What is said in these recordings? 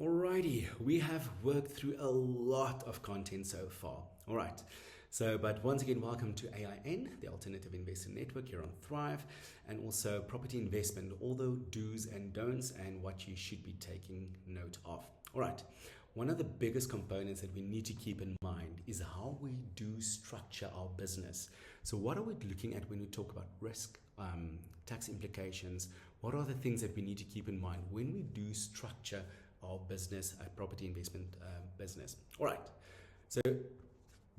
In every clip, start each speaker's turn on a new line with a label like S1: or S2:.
S1: Alrighty, we have worked through a lot of content so far. Alright, but once again, welcome to AIN, the Alternative Investor Network here on Thrive, and also property investment, all the do's and don'ts and what you should be taking note of. Alright, one of the biggest components that we need to keep in mind is how we do structure our business. So what are we looking at when we talk about risk, tax implications? What are the things that we need to keep in mind when we do structure our business, a property investment business? All right, so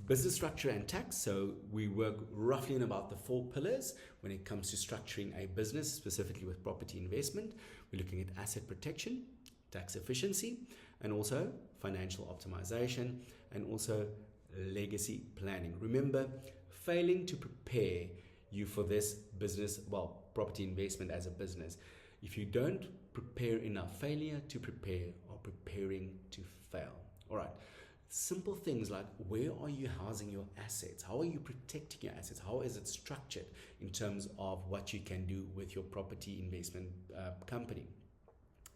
S1: business structure and tax. So we work roughly in about the 4 pillars when it comes to structuring a business, specifically with property investment. We're looking at asset protection, tax efficiency, and also financial optimization, and also legacy planning. Remember, failing to prepare you for this business, well, property investment as a business, if you don't prepare enough, failure to prepare or preparing to fail. All right. Simple things like, where are you housing your assets? How are you protecting your assets? How is it structured in terms of what you can do with your property investment company?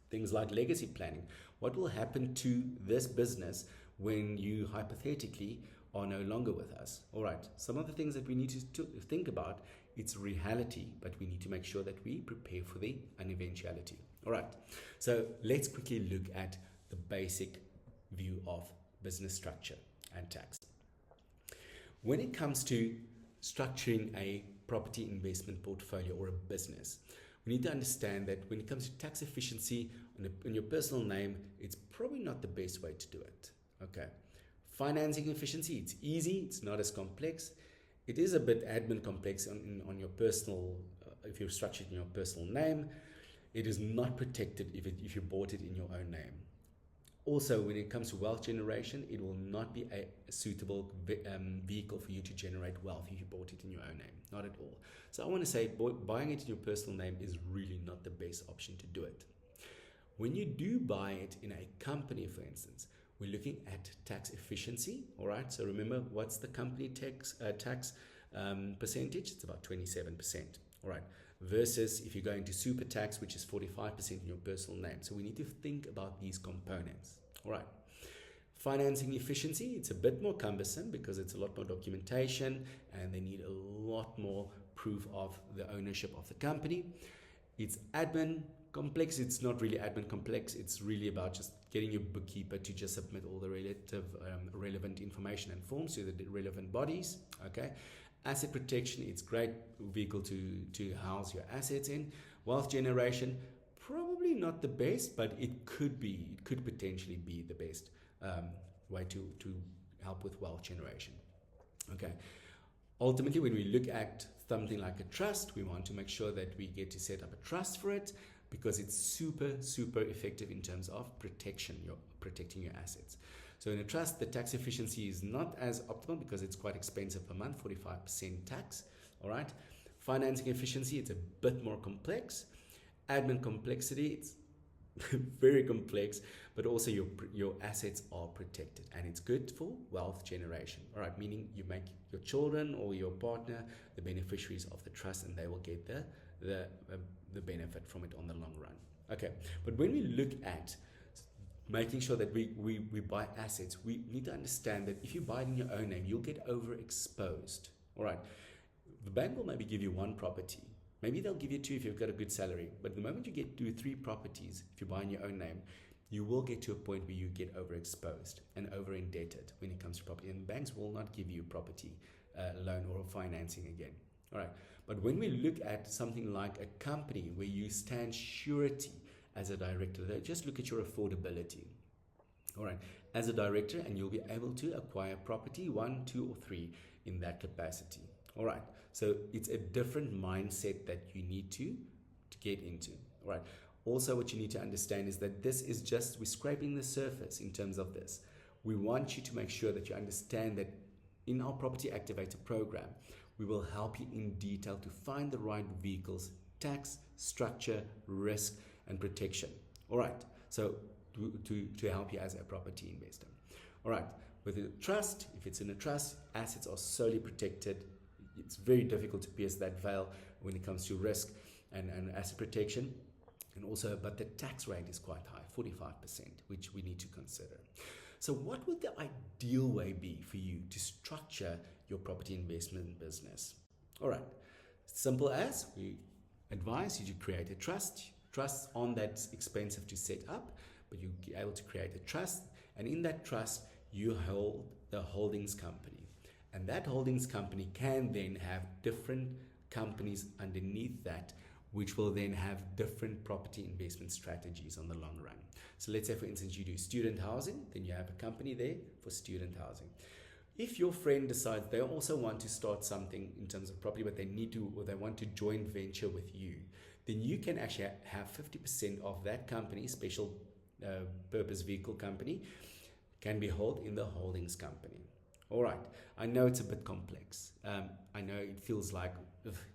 S1: Things like legacy planning. What will happen to this business when you hypothetically are no longer with us? All right. Some of the things that we need to think about, it's reality, but we need to make sure that we prepare for the uneventuality. All right. So let's quickly look at the basic view of business structure and tax. When it comes to structuring a property investment portfolio or a business, we need to understand that when it comes to tax efficiency in your personal name, it's probably not the best way to do it. Okay. Financing efficiency, it's easy, it's not as complex. It is a bit admin complex on your personal, if you're structured in your personal name. It is not protected if you bought it in your own name. Also, when it comes to wealth generation, it will not be a suitable vehicle for you to generate wealth if you bought it in your own name. Not at all. So I want to say buying it in your personal name is really not the best option to do it. When you do buy it in a company, for instance, we're looking at tax efficiency. All right. So remember, what's the company tax percentage? It's about 27%. All right. Versus if you go into super tax, which is 45% in your personal name. So we need to think about these components. All right. Financing efficiency, it's a bit more cumbersome because it's a lot more documentation and they need a lot more proof of the ownership of the company. It's admin complex. It's not really admin complex. It's really about just getting your bookkeeper to just submit all the relevant information and forms to the relevant bodies. Okay. Asset protection, it's great vehicle to house your assets in. Wealth generation, probably not the best, but it could potentially be the best way to help with wealth generation. Okay. Ultimately, when we look at something like a trust, we want to make sure that we get to set up a trust for it because it's super effective in terms of protecting your assets. So in a trust, the tax efficiency is not as optimal because it's quite expensive per month, 45% tax. All right. Financing efficiency, it's a bit more complex. Admin complexity, it's very complex, but also your assets are protected and it's good for wealth generation. All right. Meaning you make your children or your partner the beneficiaries of the trust and they will get the benefit from it on the long run. Okay. But when we look at making sure that we buy assets, we need to understand that if you buy it in your own name, you'll get overexposed. All right. The bank will maybe give you 1 property. Maybe they'll give you 2 if you've got a good salary. But the moment you get 2 or 3 properties, if you buy in your own name, you will get to a point where you get overexposed and over-indebted when it comes to property. And banks will not give you property loan or financing again. All right. But when we look at something like a company where you stand surety as a director, they just look at your affordability. All right. As a director, and you'll be able to acquire property 1, 2, or 3 in that capacity. All right. So it's a different mindset that you need to get into. All right. Also, what you need to understand is that this is just, we're scraping the surface in terms of this. We want you to make sure that you understand that in our Property Activator program, we will help you in detail to find the right vehicles, tax, structure, risk, and protection. All right. So to help you as a property investor. All right. With a trust, if it's in a trust, assets are solely protected. It's very difficult to pierce that veil when it comes to risk and asset protection. And also, but the tax rate is quite high, 45%, which we need to consider. So what would the ideal way be for you to structure your property investment business? All right, simple as we advise you to create a trust. Trusts on that's expensive to set up, but you'll be able to create a trust. And in that trust, you hold the holdings company. And that holdings company can then have different companies underneath that, which will then have different property investment strategies on the long run. So let's say, for instance, you do student housing, then you have a company there for student housing. If your friend decides they also want to start something in terms of property, but they need to, or they want to joint venture with you, then you can actually have 50% of that company, special purpose vehicle company, can be held in the holdings company. All right, I know it's a bit complex. I know it feels like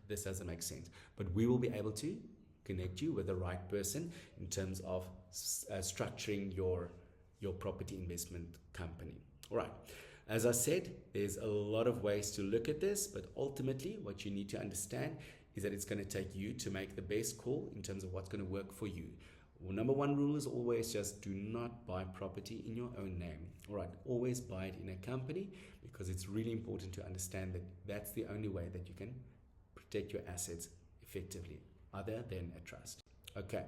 S1: this doesn't make sense, but we will be able to connect you with the right person in terms of structuring your property investment company. All right, as I said, there's a lot of ways to look at this, but ultimately what you need to understand is that it's going to take you to make the best call in terms of what's going to work for you. Well, number one rule is always just do not buy property in your own name. All right, always buy it in a company, because it's really important to understand that that's the only way that you can protect your assets effectively, other than a trust. Okay,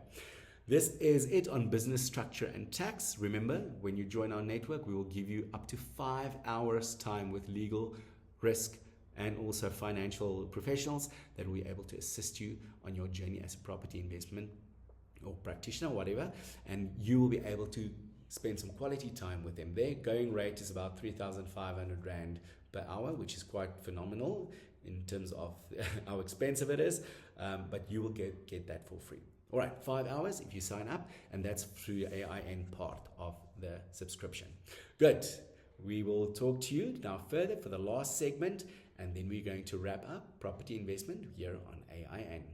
S1: this is it on business structure and tax. Remember, when you join our network, we will give you up to 5 hours time with legal, risk, and also financial professionals that will be able to assist you on your journey as a property investment or practitioner, whatever, and you will be able to spend some quality time with them. Their going rate is about 3,500 Rand per hour, which is quite phenomenal in terms of how expensive it is, but you will get that for free. All right, 5 hours if you sign up, and that's through the AIN part of the subscription. Good. We will talk to you now further for the last segment, and then we're going to wrap up property investment here on AIN.